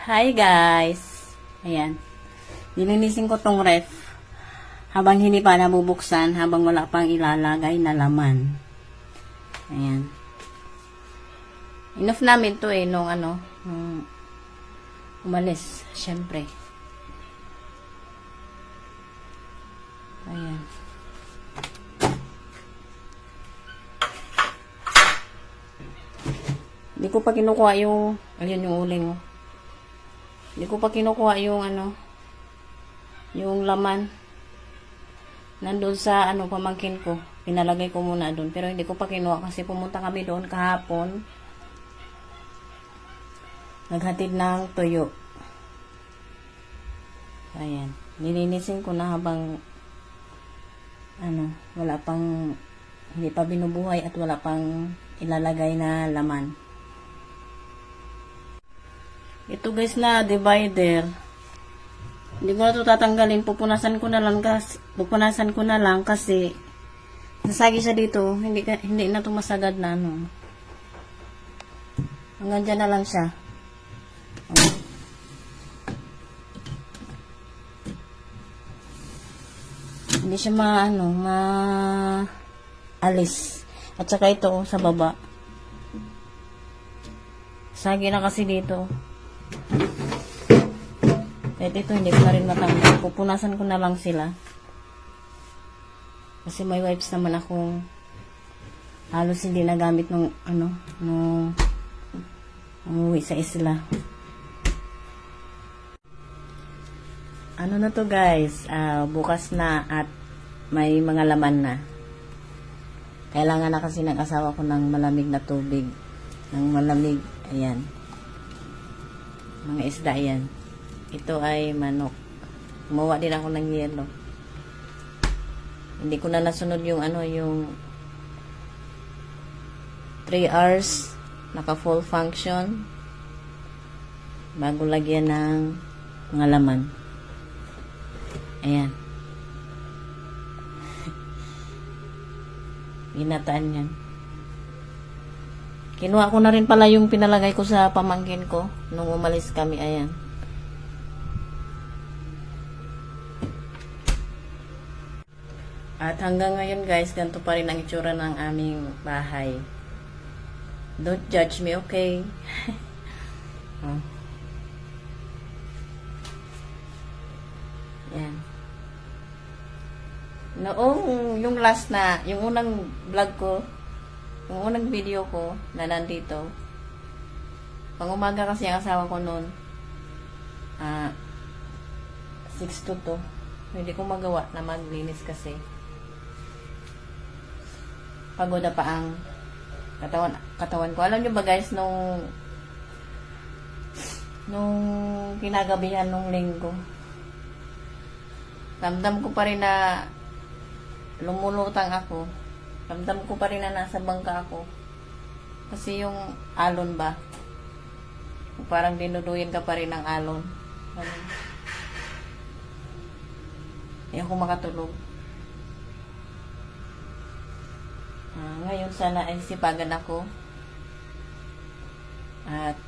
Hi guys! Ayan. Nilinisin ko tong ref habang hindi pa nabubuksan, habang wala pang ilalagay na laman. Ayan. Enough namin to nung umalis, syempre. Ayan. Hindi ko pa kinukuha yung, ayun yung uling. Hindi ko pa kinukuha yung yung laman. Nandun sa pamangkin ko. Pinalagay ko muna doon. Pero hindi ko pa kinuha kasi pumunta kami doon kahapon. Naghatid ng tuyo. Ayan. Nilinisin ko na habang wala pang, hindi pa binubuhay at wala pang ilalagay na laman. Ito guys na divider. Hindi ko na ito tatanggalin. Pupunasan ko na lang kasi nasagi siya dito. Hindi na ito masagad na Hanggang dyan na lang siya. Hindi siya alis. At saka ito sa baba. Sagi na kasi dito. Kahit ito hindi ko na rin matanggal. Pupunasan ko na lang sila. Kasi may wipes naman akong halos hindi nagamit nung umuwi sa isla. Na to guys, bukas na at may mga laman na. Kailangan na kasi ng asawa ko ng malamig na tubig. Ng malamig, ayan. Mga isda yan. Ito ay manok. Gumawa din ako ng yelo. Hindi ko na nasunod yung yung 3 hours naka full function bago lagyan ng mga laman. Ayan. Ginataan yan. Kinuha ko na rin pala yung pinalagay ko sa pamangkin ko nung umalis kami. Ayan. At hanggang ngayon guys, ganito pa rin ang itsura ng aming bahay. Don't judge me, okay? Yan. Noong yung last na, yung unang vlog ko, yung unang video ko na nandito, pang umaga kasi ang asawa ko noon, 6 to 2. Hindi ko magawa na maglinis kasi pagod na pa ang katawan ko. Alam nyo ba guys, nung kinagabihan nung linggo, ramdam ko pa rin na lumulutang ako. Ramdam ko pa rin na nasa bangka ako. Kasi yung alon ba, parang dinuduyin ka pa rin ng alon. Hindi ako makatulog. Ngayon sana ay sipagan ako. At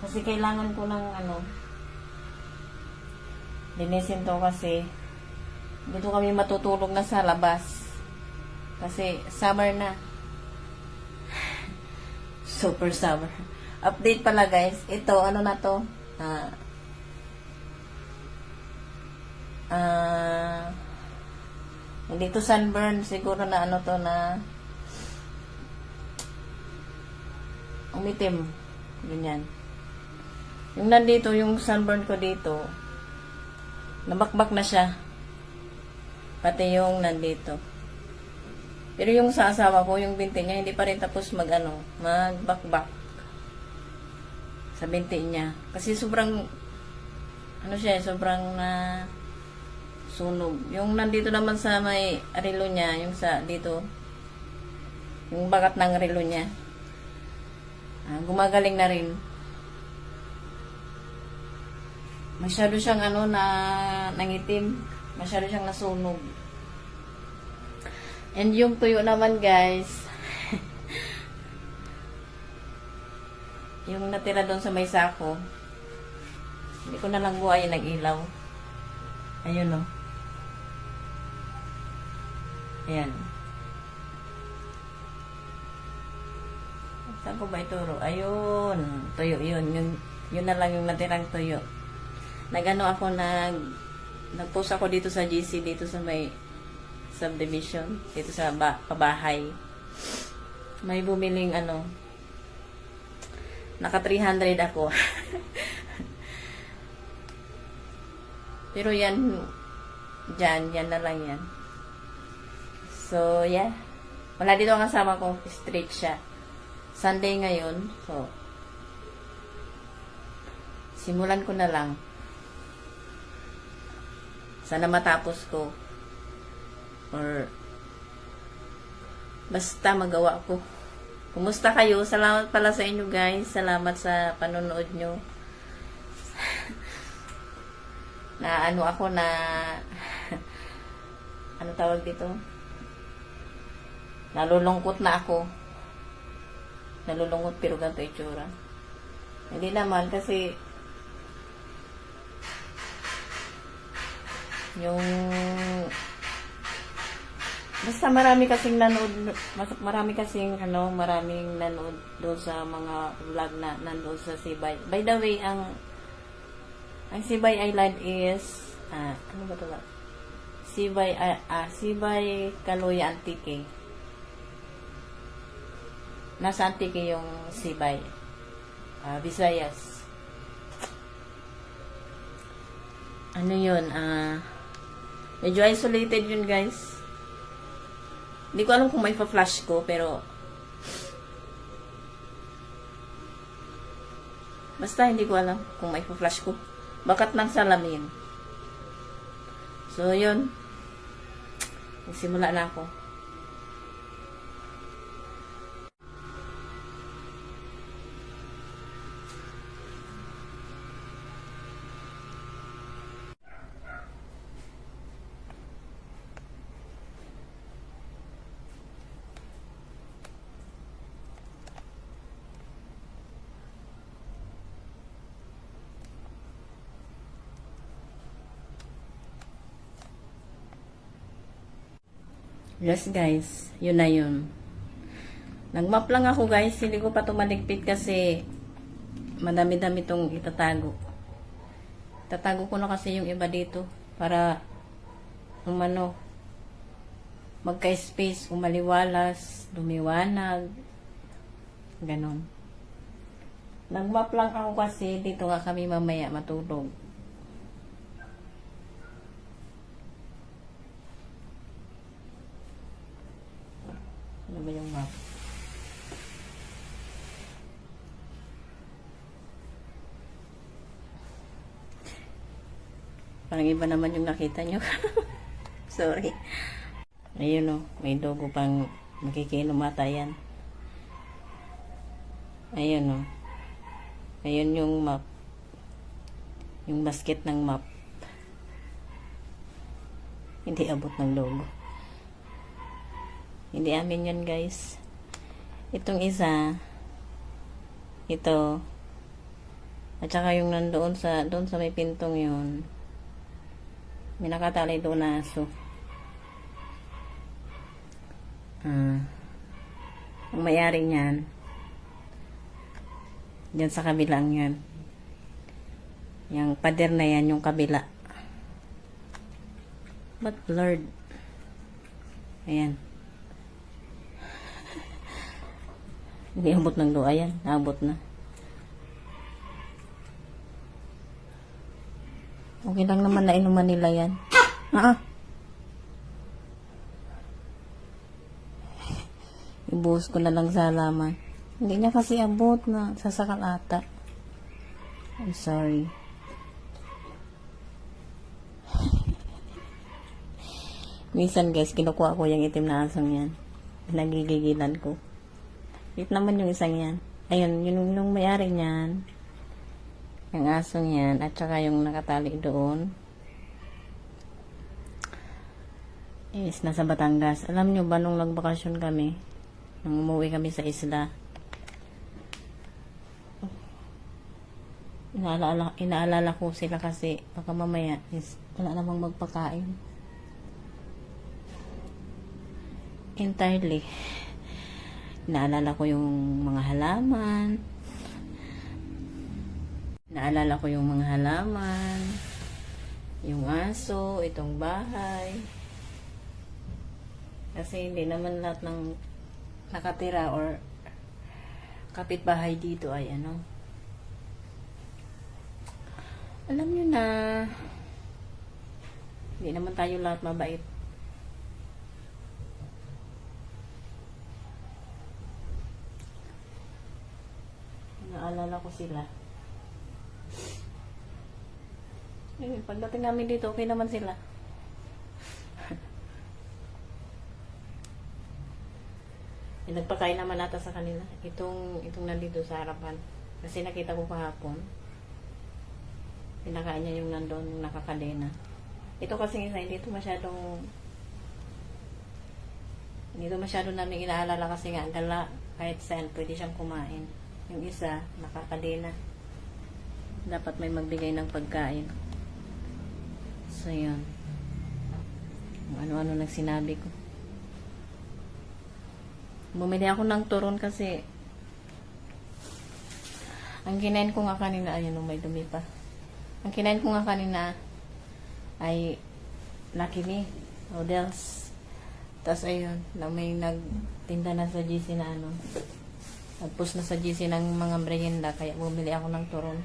kasi kailangan ko ng linisin to kasi dito kami matutulog na sa labas. Kasi summer na. Super summer. Update pala guys. Ito, na to? Hindi to sunburn. Siguro na to na umitim. Ganyan. Yung nandito, yung sunburn ko dito, nabakbak na siya. Pati yung nandito. Pero yung sa asawa ko, yung binti niya, hindi pa rin tapos magbakbak sa binti niya. Kasi sobrang, sobrang sunog. Yung nandito naman sa may relo niya, yung sa dito, yung bakat ng relo niya, gumagaling na rin. Masyado siyang nangitim. Masyado siyang nasunog. And yung tuyo naman guys, yung natira doon sa may sako, hindi ko na lang buhay nag-ilaw. Ayun, oh. Ayan. Saan ko ba ituro? Ayun. Tuyo yun. Yun na lang yung natirang tuyo. Nagano ako, nag-post ako dito sa GC, dito sa may subdivision, dito sa pabahay. May bumiling naka 300 ako. Pero yan na lang yan. So, yeah. Wala dito ang kasama ko. Straight siya. Sunday ngayon. So, simulan ko na lang. Sana matapos ko. Or, basta magawa ko. Kumusta kayo? Salamat pala sa inyo, guys. Salamat sa panonood nyo. Ako na ano tawag dito? Nalulungkot na ako. Nalulungkot pero ganito itsura. Hindi naman kasi yung basta maraming nanood doon sa mga vlog na nandoon sa Sibay. By the way, ang Sibay Island is ano ba ito ba? Sibay Kaluya Antique. Nasa Antique yung Sibay. Visayas. Ano yun? Medyo isolated yun, guys. Hindi ko alam kung may pa-flash ko, pero basta hindi ko alam kung may pa-flash ko. Bakat ng salamin. So, yun. Nagsimula na ako. Yes, guys. Yun na yun. Nagmap lang ako, guys. Hindi ko pa tumaligpit kasi madami-dami itong itatago. Tatago ko na kasi yung iba dito para magka-space, umaliwalas, lumiwanag. Ganon. Nagmap lang ako kasi dito nga kami mamaya matulog. Ano ba yung map? Parang iba naman yung nakita nyo. Sorry. Ayun, may logo pang makikinom ata yan. Ayun, ayun yung map. Yung basket ng map. Hindi abot ng logo. Hindi amin yan, guys. Itong isa, ito, at saka yung nandoon doon sa may pintong yun, may nakatali doon na aso. Ang may-ari niyan, dyan sa kabilang yan. Yung pader na yan, yung kabila. But blurred. Ayan. Hindi abot ng luha yan. Naabot na. Okay lang naman na inuman nila yan. Ibuhos ko na lang sa halaman. Hindi niya kasi abot na. Sasakal ata. I'm sorry. Minsan, guys, kinukuha ko yung itim na asong yan. Nagigigilan ko. Ito naman yung isang yan. Ayun, yung may-ari niyan. Yung asong yan. At saka yung nakatali doon. Is nasa Batangas. Alam nyo ba nung nagbakasyon kami? Nung umuwi kami sa isla. Inaalala ko sila kasi baka mamaya is wala namang magpakain. Entirely. Naalala ko yung mga halaman. Naalala ko yung mga halaman. Yung aso, itong bahay. Kasi hindi naman lahat ng nakatira or kapitbahay dito ay ano. Alam nyo na, hindi naman tayo lahat mabait. Naalala ko sila. Pagdating namin dito, okay naman sila. Nagpakain naman ata sa kanila. Itong nandito sa harapan. Kasi nakita ko kahapon. Pinakain niya yung nandun, yung nakakadena. Ito kasi isa, hindi ito masyado namin inaalala kasi nga gala, kahit saan pwede siyang kumain. Yung isa, nakakadena. Dapat may magbigay ng pagkain. So, yun. Kung ano-ano nagsinabi ko. Bumili ako ng turon kasi ang kinain ko nga kanina, ayun, may dumi pa. Ang kinain ko nga kanina ay Lucky Me noodles. Tapos ayun, may nagtinda na sa GC na ano. Nagpost na sa GC ng mga merienda, kaya bumili ako ng turon.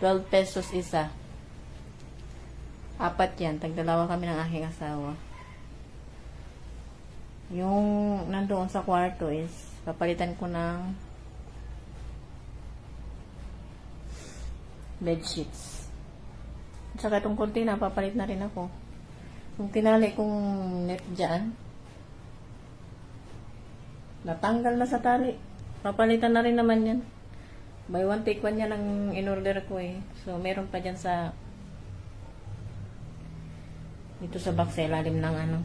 12 pesos isa. 4 yan, tagdalawa kami ng aking asawa. Yung nandoon sa kwarto is papalitan ko ng bedsheets. At saka itong kurtina, papalit na rin ako. Yung tinali kong net dyan, natanggal na sa tali. Papalitan na rin naman yan. Buy one take one yan ang in-order ko eh. So, meron pa dyan sa dito sa box sa ilalim ng ano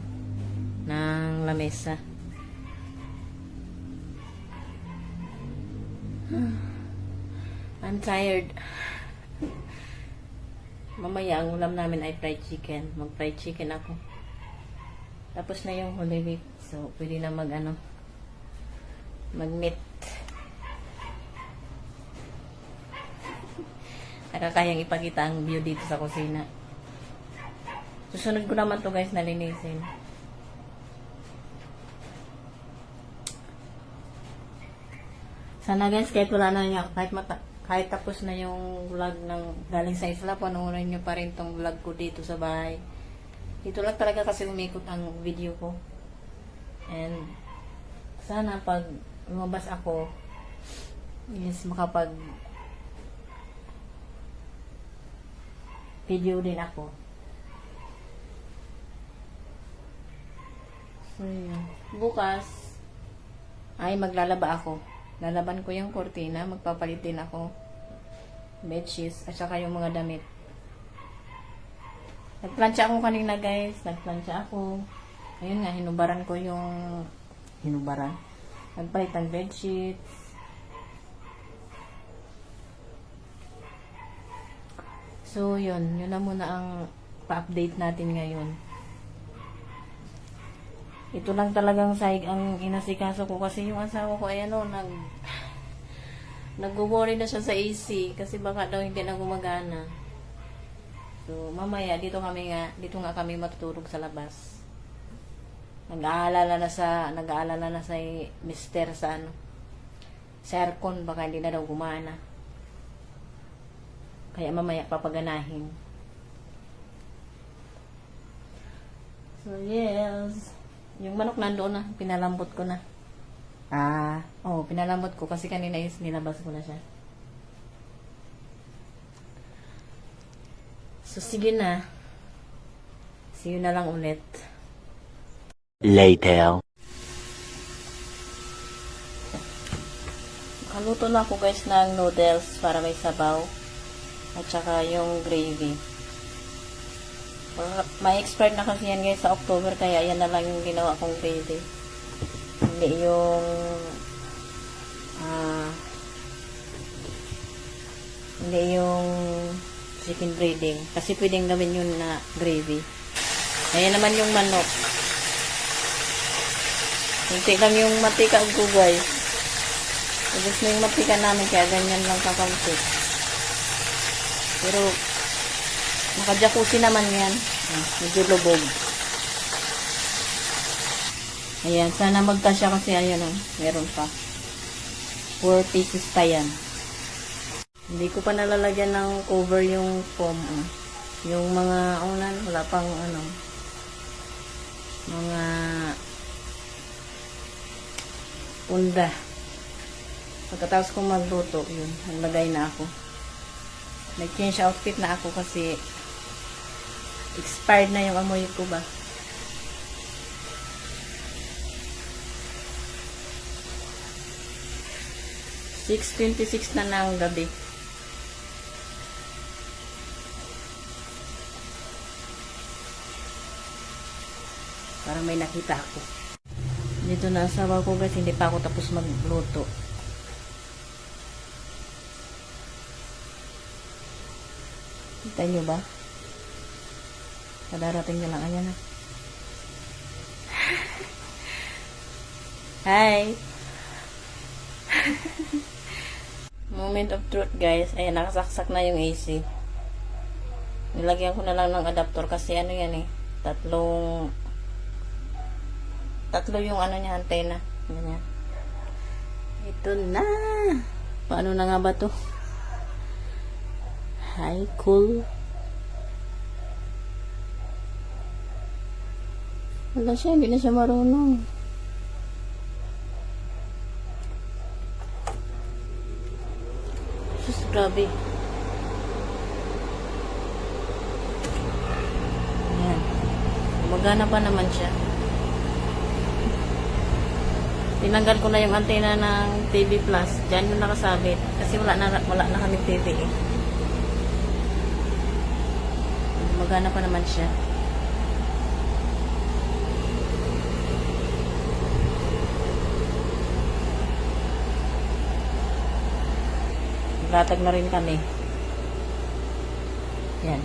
ng lamesa. I'm tired. Mamaya ang ulam namin ay fried chicken. Mag-fried chicken ako. Tapos na yung Holy Week. So, pwede na mag-meat. Nakakayang ipakita ang view dito sa kusina. Susunod ko naman to guys na linisin. Sana guys, kahit wala na niya, kahit tapos na yung vlog ng galing sa isla, panoorin nyo pa rin tong vlog ko dito sa bahay. Dito lang talaga kasi umikot ang video ko. And sana pag lumabas ako, yes, makapag video din ako. So, yun. Bukas ay maglalaba ako. Lalaban ko yung kurtina, magpapalit din ako bedsheets at saka yung mga damit. Nagplansya ako kanina guys, nagplansya ako. Ayun nga, hinubaran ko yung nagpalit ng bedsheets. So yun na muna ang pa-update natin ngayon. Ito lang talagang sahig ang inasikaso ko kasi yung asawa ko ay nag-worry na siya sa AC kasi baka daw hindi na gumagana. So mamaya dito nga kami matutulog sa labas. Nag-aalala na sa mister sa sa aircon, baka hindi na daw gumana. Kaya mamaya papaganahin. So yes. Yung manok nandoon na, pinalambot ko na. Pinalambot ko kasi kanina is nilabas ko na siya. So, sige na. See you na lang ulit. Later. Kaluto na ako guys ng noodles para may sabaw. At saka yung gravy. May expired na kasi yan guys sa October, kaya yan na lang yung ginawa kong gravy. Hindi yung Hindi yung chicken breading. Kasi pwedeng gawin yun na gravy. Ayan naman yung manok. Hinti lang yung matika ko, guys. Ubus na yung matika namin, kaya ganyan lang kakampi. Pero, naka-jacuzzi naman yan. Medyo lubog. Ayan, sana magkasya kasi ayan meron pa. 4 pieces pa yan. Hindi ko pa nalalagyan ng cover yung foam. Yung mga unan, wala pang mga punda. Pagkatapos kong magluto, yun, naglagay na ako. Nag-change outfit na ako kasi expired na yung amoy ko ba. (6:26) na ng gabi. Para may nakita ako. Dito na asawa ko, guys, hindi pa ako tapos magluto. Kita nyo ba? Kadarating na lang. Ayan na. Hi! Moment of truth, guys. Ayan, nakasaksak na yung AC. Nilagyan ko na lang ng adapter kasi ano yan eh. Tatlo yung niya, antena. Ganyan. Ito na. Paano na nga ba to? Hi, cool. Wala siya, hindi na siya marunong. Sus, grabe. Ayan. Gumagana pa naman siya. Tinanggal ko na yung antena ng TV Plus. Diyan yung nakasabit. Kasi wala na kami TV eh. Gumagana pa naman siya. Latag na rin kami. Yan.